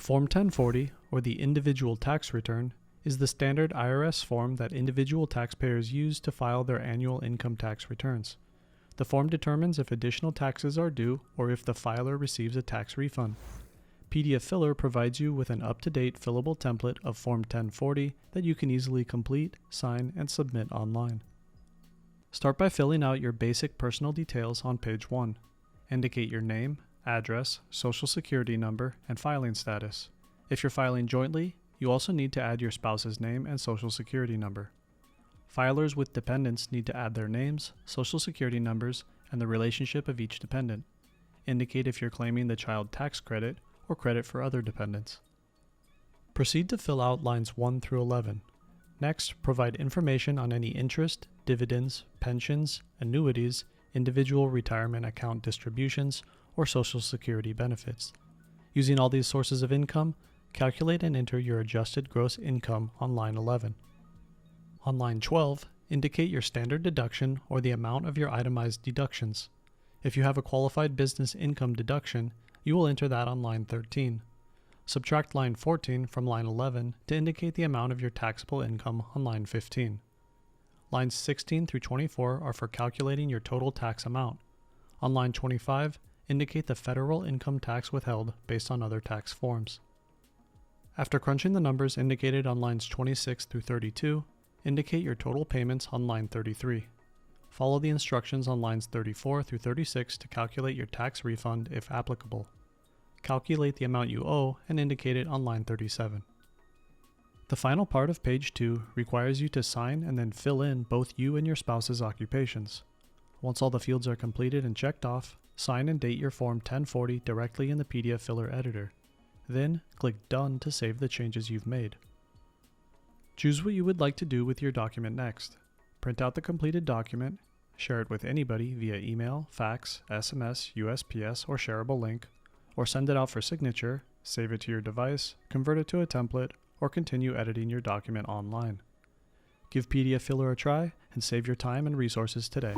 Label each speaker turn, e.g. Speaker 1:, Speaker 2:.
Speaker 1: Form 1040, or the Individual Tax Return, is the standard IRS form that individual taxpayers use to file their annual income tax returns. The form determines if additional taxes are due or if the filer receives a tax refund. pdfFiller provides you with an up-to-date fillable template of Form 1040 that you can easily complete, sign, and submit online. Start by filling out your basic personal details on page 1. Indicate your name, address, social security number, and filing status. If you're filing jointly, you also need to add your spouse's name and social security number. Filers with dependents need to add their names, social security numbers, and the relationship of each dependent. Indicate if you're claiming the child tax credit or credit for other dependents. Proceed to fill out lines 1 through 11. Next, provide information on any interest, dividends, pensions, annuities, individual retirement account distributions, or Social Security benefits. Using all these sources of income, calculate and enter your adjusted gross income on line 11. On line 12, indicate your standard deduction or the amount of your itemized deductions. If you have a qualified business income deduction, you will enter that on line 13. Subtract line 14 from line 11 to indicate the amount of your taxable income on line 15. Lines 16 through 24 are for calculating your total tax amount. On line 25, indicate the federal income tax withheld based on other tax forms. After crunching the numbers indicated on lines 26 through 32, indicate your total payments on line 33. Follow the instructions on lines 34 through 36 to calculate your tax refund if applicable. Calculate the amount you owe and indicate it on line 37. The final part of page 2 requires you to sign and then fill in both you and your spouse's occupations. Once all the fields are completed and checked off, sign and date your Form 1040 directly in the pdfFiller editor. Then, click Done to save the changes you've made. Choose what you would like to do with your document next. Print out the completed document, share it with anybody via email, fax, SMS, USPS, or shareable link, or send it out for signature, save it to your device, convert it to a template, or continue editing your document online. Give pdfFiller a try and save your time and resources today.